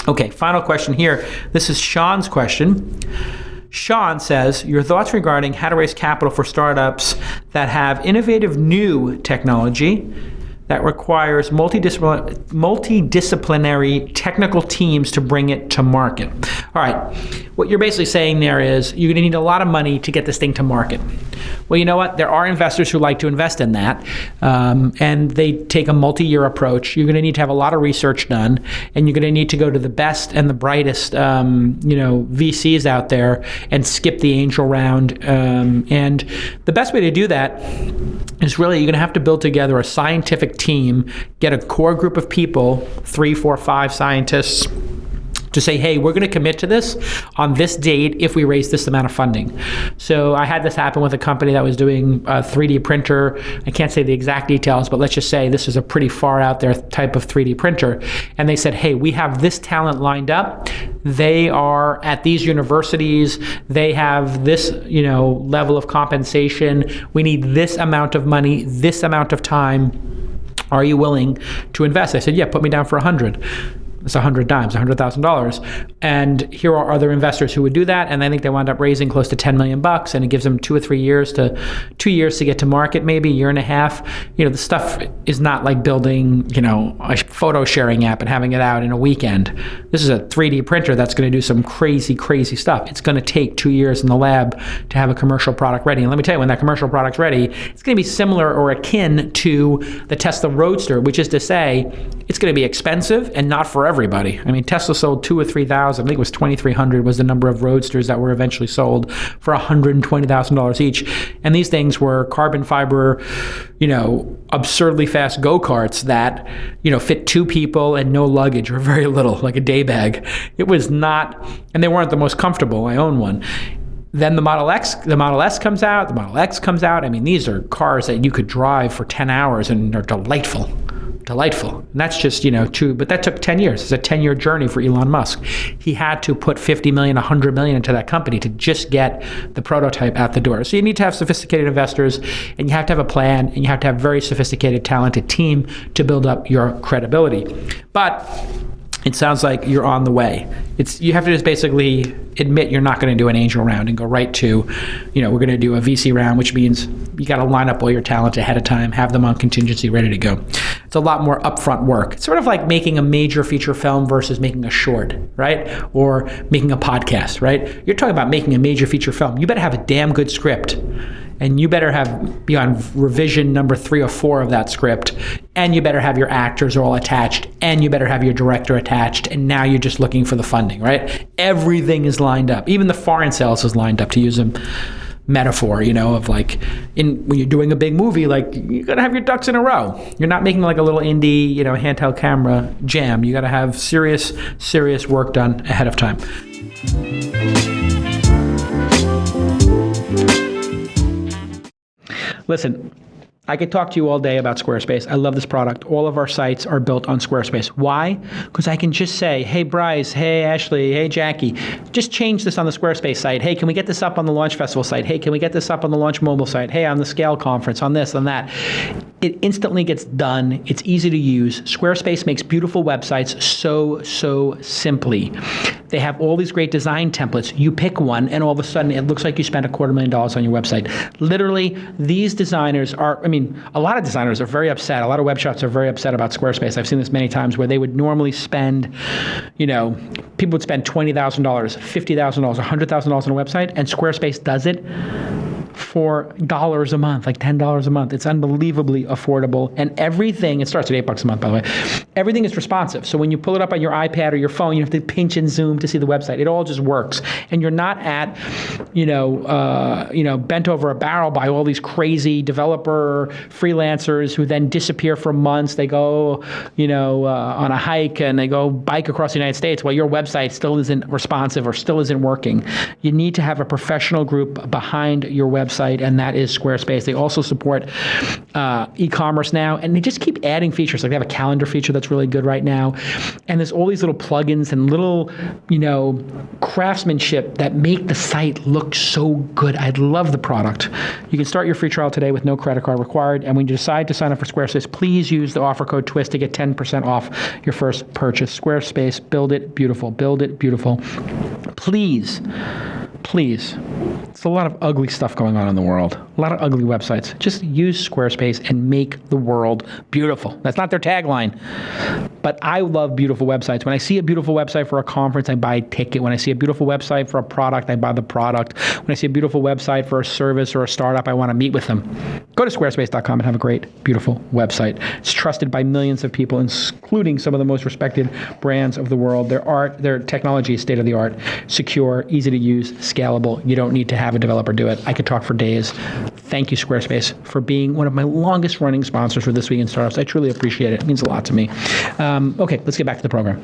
Okay, final question here. This is Sean's question. Sean says, your thoughts regarding how to raise capital for startups that have innovative new technology that requires multidisciplinary technical teams to bring it to market. All right, what you're basically saying there is you're going to need a lot of money to get this thing to market. Well, you know what? There are investors who like to invest in that, and they take a multi-year approach. You're going to need to have a lot of research done, and you're going to need to go to the best and the brightest, VCs out there and skip the angel round. And the best way to do that is really you're going to have to build together a scientific team, get a core group of people, 3, 4, 5 scientists, to say, hey, we're going to commit to this on this date if we raise this amount of funding. So I had this happen with a company that was doing a 3D printer. I can't say the exact details, but let's just say this is a pretty far out there type of 3D printer. And they said, hey, we have this talent lined up. They are at these universities. They have this, level of compensation. We need this amount of money, this amount of time. Are you willing to invest? I said, yeah, put me down for 100. It's 100 dimes, $100,000. And here are other investors who would do that. And I think they wound up raising close to $10 million, and it gives them 2 or 3 years to 2 years to get to market, maybe a year and a half. The stuff is not like building, a photo sharing app and having it out in a weekend. This is a 3D printer that's going to do some crazy, crazy stuff. It's going to take 2 years in the lab to have a commercial product ready. And let me tell you, when that commercial product's ready, it's going to be similar or akin to the Tesla Roadster, which is to say, it's going to be expensive and not for everybody. I mean, Tesla sold 2,000 or 3,000. I think it was 2,300 was the number of Roadsters that were eventually sold for $120,000 each. And these things were carbon fiber, absurdly fast go-karts that, fit 2 people and no luggage or very little, like a day bag. It was not, and they weren't the most comfortable. I own one. Then the Model S comes out, the Model X comes out. I mean, these are cars that you could drive for 10 hours and are delightful. And that's just, true, but that took 10 years. It's a 10-year journey for Elon Musk. He had to put 50 million, 100 million into that company to just get the prototype out the door. So you need to have sophisticated investors, and you have to have a plan, and you have to have a very sophisticated, talented team to build up your credibility. But it sounds like you're on the way. You have to just basically admit you're not going to do an angel round and go right to, we're going to do a VC round, which means you got to line up all your talent ahead of time, have them on contingency ready to go. It's a lot more upfront work. It's sort of like making a major feature film versus making a short, right? Or making a podcast, right? You're talking about making a major feature film. You better have a damn good script. And you better be on revision number 3 or 4 of that script. And you better have your actors all attached. And you better have your director attached. And now you're just looking for the funding, right? Everything is lined up. Even the foreign sales is lined up, to use a metaphor, of like, when you're doing a big movie, like, you got to have your ducks in a row. You're not making like a little indie, handheld camera jam. You got to have serious work done ahead of time. Listen, I could talk to you all day about Squarespace. I love this product. All of our sites are built on Squarespace. Why? Because I can just say, hey, Bryce, hey, Ashley, hey, Jackie, just change this on the Squarespace site. Hey, can we get this up on the Launch Festival site? Hey, can we get this up on the Launch Mobile site? Hey, on the Scale Conference, on this, on that. It instantly gets done. It's easy to use. Squarespace makes beautiful websites so simply. They have all these great design templates. You pick one, and all of a sudden, it looks like you spent $250,000 on your website. Literally, these designers a lot of designers are very upset. A lot of web shops are very upset about Squarespace. I've seen this many times where they would normally spend, people would spend $20,000, $50,000, $100,000 on a website, and Squarespace does it for $1 a month, like $10 a month. It's unbelievably affordable. And everything, it starts at $8 a month, by the way. Everything is responsive. So when you pull it up on your iPad or your phone, you have to pinch and zoom to see the website. It all just works. And you're not at, bent over a barrel by all these crazy developer freelancers who then disappear for months. They go, on a hike and they go bike across the United States while your website still isn't responsive or still isn't working. You need to have a professional group behind your website website, and that is Squarespace. They also support e-commerce now, and they just keep adding features. Like they have a calendar feature that's really good right now, and there's all these little plugins and little, craftsmanship that make the site look so good. I love the product. You can start your free trial today with no credit card required, and when you decide to sign up for Squarespace, please use the offer code TWiST to get 10% off your first purchase. Squarespace, build it beautiful. Build it beautiful. Please. It's a lot of ugly stuff going on in the world. A lot of ugly websites. Just use Squarespace and make the world beautiful. That's not their tagline, but I love beautiful websites. When I see a beautiful website for a conference, I buy a ticket. When I see a beautiful website for a product, I buy the product. When I see a beautiful website for a service or a startup, I want to meet with them. Go to squarespace.com and have a great, beautiful website. It's trusted by millions of people, including some of the most respected brands of the world. Their technology is state-of-the-art, secure, easy to use, scalable. You don't need to have a developer do it. I could talk for days. Thank you, Squarespace, for being one of my longest running sponsors for This Week in Startups. I truly appreciate it. It means a lot to me. Okay, let's get back to the program.